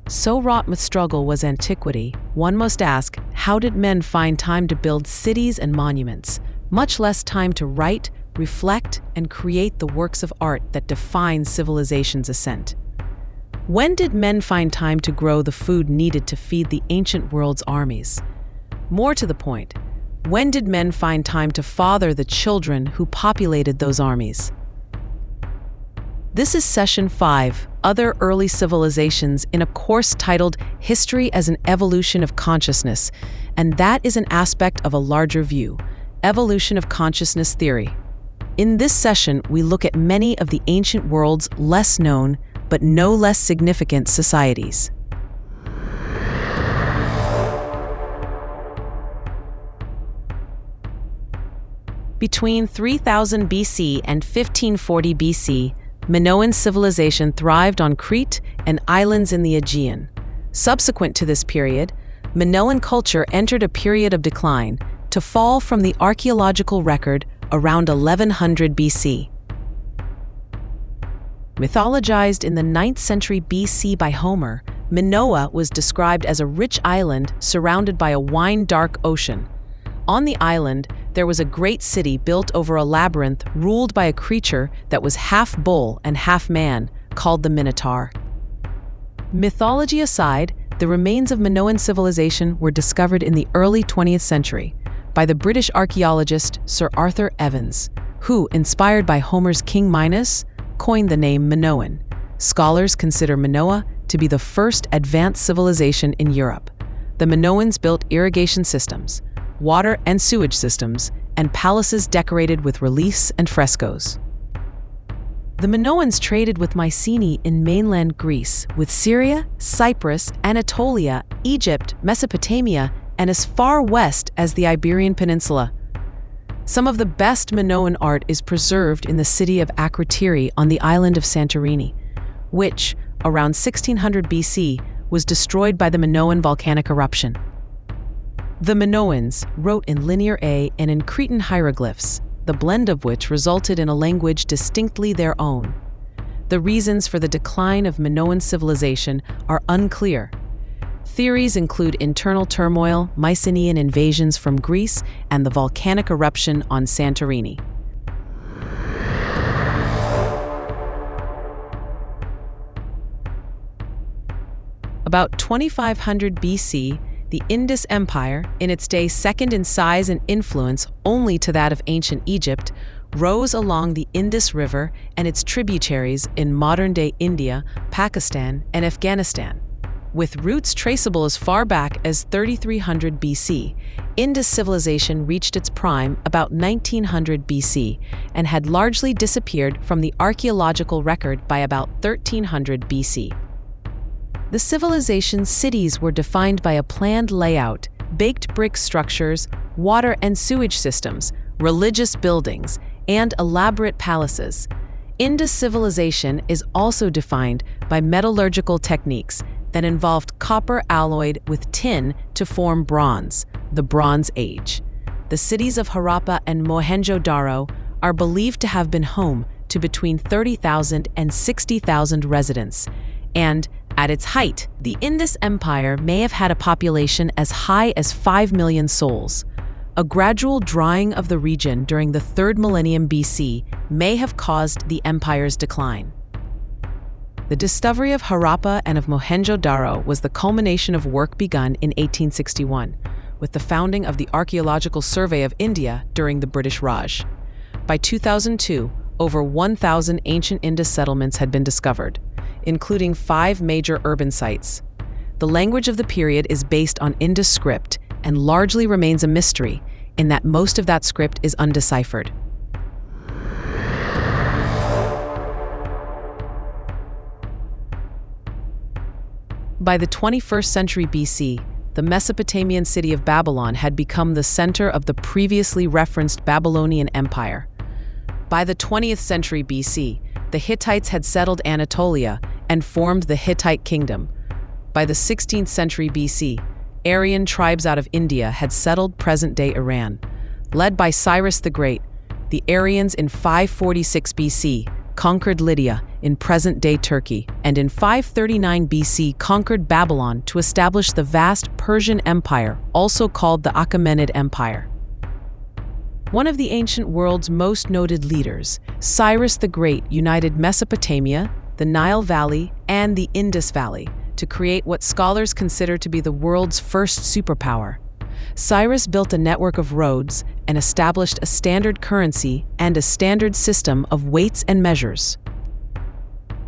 So wrought with struggle was antiquity, one must ask, how did men find time to build cities and monuments, much less time to write, reflect, and create the works of art that define civilization's ascent? When did men find time to grow the food needed to feed the ancient world's armies? More to the point, when did men find time to father the children who populated those armies? This is Session 5, Other Early Civilizations, in a course titled History as an Evolution of Consciousness, and that is an aspect of a larger view, evolution of consciousness theory. In this session, we look at many of the ancient world's less known, but no less significant societies. Between 3000 BC and 1540 BC, Minoan civilization thrived on Crete and islands in the Aegean. Subsequent to this period, Minoan culture entered a period of decline, to fall from the archaeological record around 1100 BC. Mythologized in the 9th century BC by Homer, Minoa was described as a rich island surrounded by a wine-dark ocean. On the island, there was a great city built over a labyrinth ruled by a creature that was half bull and half man, called the Minotaur. Mythology aside, the remains of Minoan civilization were discovered in the early 20th century by the British archaeologist Sir Arthur Evans, who, inspired by Homer's King Minos, coined the name Minoan. Scholars consider Minoa to be the first advanced civilization in Europe. The Minoans built irrigation systems, water and sewage systems, and palaces decorated with reliefs and frescoes. The Minoans traded with Mycenae in mainland Greece, with Syria, Cyprus, Anatolia, Egypt, Mesopotamia, and as far west as the Iberian Peninsula. Some of the best Minoan art is preserved in the city of Akrotiri on the island of Santorini, which, around 1600 BC, was destroyed by the Minoan volcanic eruption. The Minoans wrote in Linear A and in Cretan hieroglyphs, the blend of which resulted in a language distinctly their own. The reasons for the decline of Minoan civilization are unclear. Theories include internal turmoil, Mycenaean invasions from Greece, and the volcanic eruption on Santorini. About 2500 BC, the Indus Empire, in its day second in size and influence only to that of ancient Egypt, rose along the Indus River and its tributaries in modern-day India, Pakistan, and Afghanistan. With roots traceable as far back as 3300 BC, Indus civilization reached its prime about 1900 BC and had largely disappeared from the archaeological record by about 1300 BC. The civilization's cities were defined by a planned layout, baked brick structures, water and sewage systems, religious buildings, and elaborate palaces. Indus civilization is also defined by metallurgical techniques that involved copper alloyed with tin to form bronze, the Bronze Age. The cities of Harappa and Mohenjo-Daro are believed to have been home to between 30,000 and 60,000 residents, and at its height, the Indus Empire may have had a population as high as 5 million souls. A gradual drying of the region during the 3rd millennium BC may have caused the empire's decline. The discovery of Harappa and of Mohenjo-Daro was the culmination of work begun in 1861, with the founding of the Archaeological Survey of India during the British Raj. By 2002, over 1,000 ancient Indus settlements had been discovered, including 5 major urban sites. The language of the period is based on Indus script and largely remains a mystery, in that most of that script is undeciphered. By the 21st century BC, the Mesopotamian city of Babylon had become the center of the previously referenced Babylonian Empire. By the 20th century BC, the Hittites had settled Anatolia and formed the Hittite kingdom. By the 16th century BC, Aryan tribes out of India had settled present-day Iran. Led by Cyrus the Great, the Aryans in 546 BC conquered Lydia, in present-day Turkey, and in 539 BC conquered Babylon to establish the vast Persian Empire, also called the Achaemenid Empire. One of the ancient world's most noted leaders, Cyrus the Great united Mesopotamia, the Nile Valley, and the Indus Valley to create what scholars consider to be the world's first superpower. Cyrus built a network of roads and established a standard currency and a standard system of weights and measures.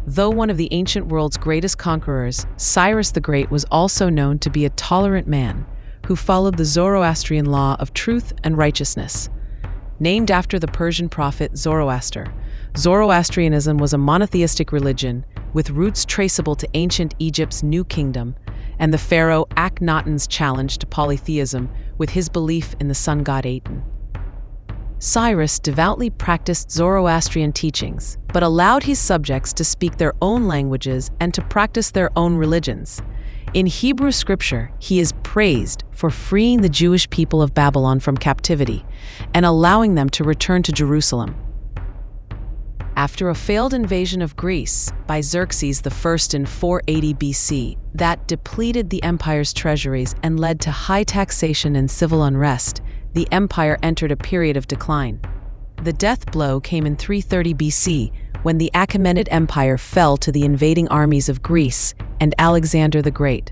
Though one of the ancient world's greatest conquerors, Cyrus the Great was also known to be a tolerant man who followed the Zoroastrian law of truth and righteousness. Named after the Persian prophet Zoroaster, Zoroastrianism was a monotheistic religion with roots traceable to ancient Egypt's New Kingdom and the pharaoh Akhenaten's challenge to polytheism with his belief in the sun god Aten. Cyrus devoutly practiced Zoroastrian teachings, but allowed his subjects to speak their own languages and to practice their own religions. In Hebrew scripture, he is praised for freeing the Jewish people of Babylon from captivity and allowing them to return to Jerusalem. After a failed invasion of Greece by Xerxes I in 480 BC that depleted the empire's treasuries and led to high taxation and civil unrest, the empire entered a period of decline. The death blow came in 330 BC when the Achaemenid Empire fell to the invading armies of Greece and Alexander the Great.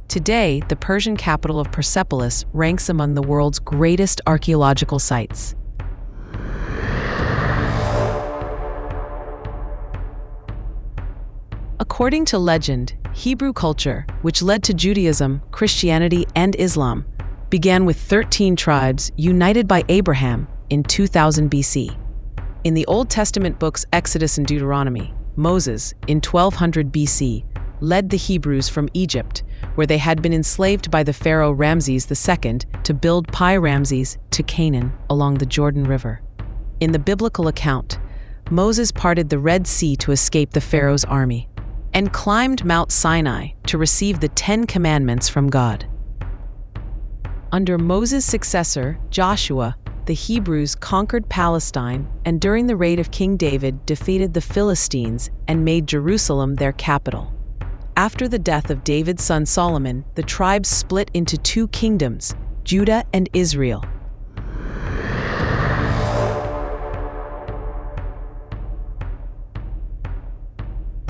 Today, the Persian capital of Persepolis ranks among the world's greatest archaeological sites. According to legend, Hebrew culture, which led to Judaism, Christianity, and Islam, began with 13 tribes united by Abraham in 2000 BC. In the Old Testament books Exodus and Deuteronomy, Moses, in 1200 BC, led the Hebrews from Egypt, where they had been enslaved by the pharaoh Ramses II, to build Pi-Ramses to Canaan along the Jordan River. In the biblical account, Moses parted the Red Sea to escape the pharaoh's army and climbed Mount Sinai to receive the 10 Commandments from God. Under Moses' successor, Joshua, the Hebrews conquered Palestine and during the reign of King David defeated the Philistines and made Jerusalem their capital. After the death of David's son Solomon, the tribes split into two kingdoms, Judah and Israel.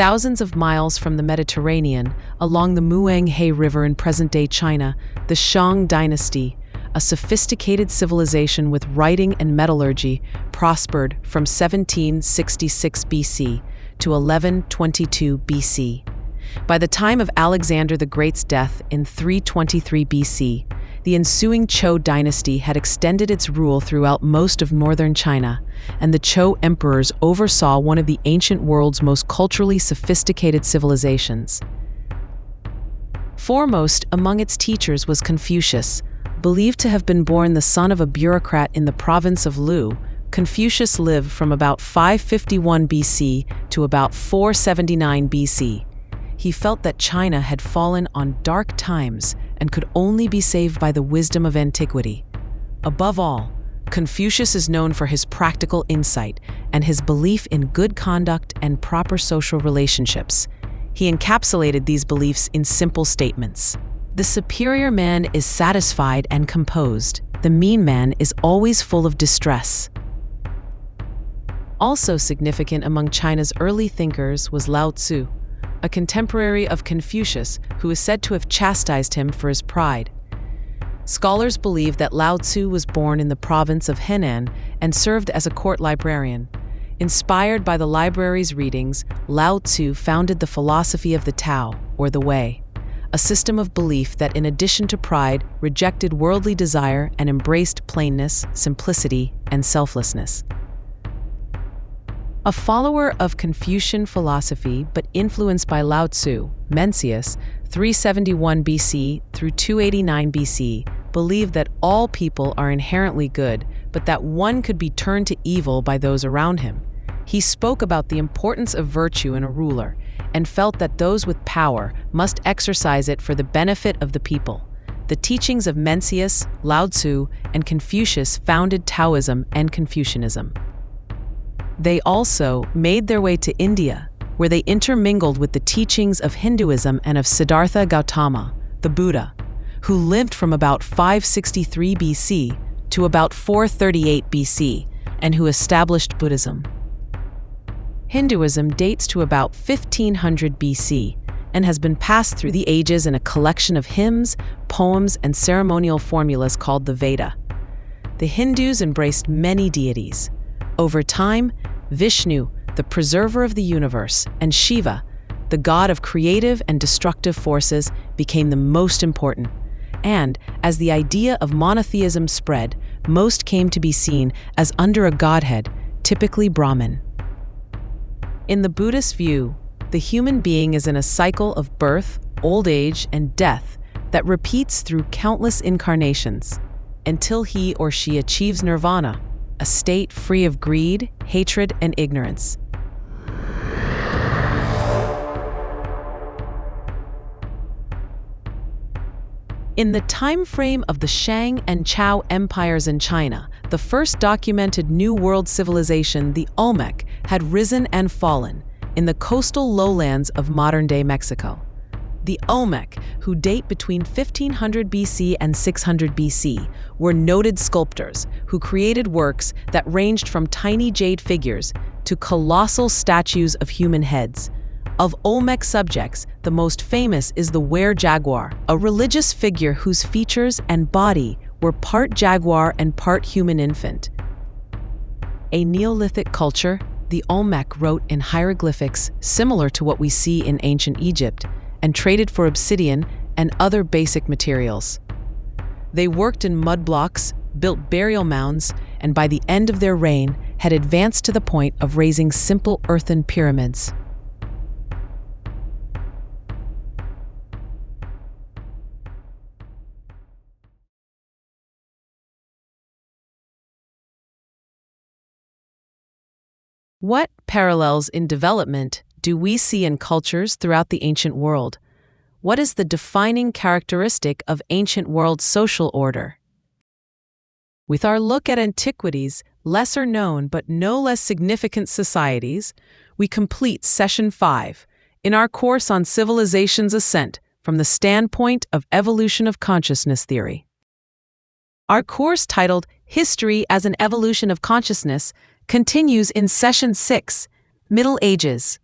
Thousands of miles from the Mediterranean, along the Muang-He River in present-day China, the Shang dynasty, a sophisticated civilization with writing and metallurgy, prospered from 1766 BC to 1122 BC. By the time of Alexander the Great's death in 323 BC, the ensuing Zhou dynasty had extended its rule throughout most of northern China, and the Zhou emperors oversaw one of the ancient world's most culturally sophisticated civilizations. Foremost among its teachers was Confucius. Believed to have been born the son of a bureaucrat in the province of Lu, Confucius lived from about 551 BC to about 479 BC. He felt that China had fallen on dark times and could only be saved by the wisdom of antiquity. Above all, Confucius is known for his practical insight and his belief in good conduct and proper social relationships. He encapsulated these beliefs in simple statements. The superior man is satisfied and composed. The mean man is always full of distress. Also significant among China's early thinkers was Lao Tzu, a contemporary of Confucius who is said to have chastised him for his pride. Scholars believe that Lao Tzu was born in the province of Henan and served as a court librarian. Inspired by the library's readings, Lao Tzu founded the philosophy of the Tao, or the Way, a system of belief that, in addition to pride, rejected worldly desire and embraced plainness, simplicity, and selflessness. A follower of Confucian philosophy but influenced by Lao Tzu, Mencius, 371 BC through 289 BC, believed that all people are inherently good, but that one could be turned to evil by those around him. He spoke about the importance of virtue in a ruler and felt that those with power must exercise it for the benefit of the people. The teachings of Mencius, Lao Tzu, and Confucius founded Taoism and Confucianism. They also made their way to India, where they intermingled with the teachings of Hinduism and of Siddhartha Gautama, the Buddha, who lived from about 563 BC to about 438 BC, and who established Buddhism. Hinduism dates to about 1500 BC and has been passed through the ages in a collection of hymns, poems, and ceremonial formulas called the Veda. The Hindus embraced many deities. Over time, Vishnu, the preserver of the universe, and Shiva, the god of creative and destructive forces, became the most important. And, as the idea of monotheism spread, most came to be seen as under a godhead, typically Brahman. In the Buddhist view, the human being is in a cycle of birth, old age, and death that repeats through countless incarnations, until he or she achieves nirvana, a state free of greed, hatred, and ignorance. In the time frame of the Shang and Zhou empires in China, the first documented New World civilization, the Olmec, had risen and fallen in the coastal lowlands of modern-day Mexico. The Olmec, who date between 1500 BC and 600 BC, were noted sculptors who created works that ranged from tiny jade figures to colossal statues of human heads. Of Olmec subjects, the most famous is the were-jaguar, a religious figure whose features and body were part jaguar and part human infant. A Neolithic culture, the Olmec wrote in hieroglyphics similar to what we see in ancient Egypt, and traded for obsidian and other basic materials. They worked in mud blocks, built burial mounds, and by the end of their reign had advanced to the point of raising simple earthen pyramids. What parallels in development do we see in cultures throughout the ancient world? What is the defining characteristic of ancient world social order? With our look at antiquity's lesser known but no less significant societies, we complete Session 5 in our course on Civilization's Ascent from the standpoint of evolution of consciousness theory. Our course titled History as an Evolution of Consciousness continues in Session 6, Middle Ages.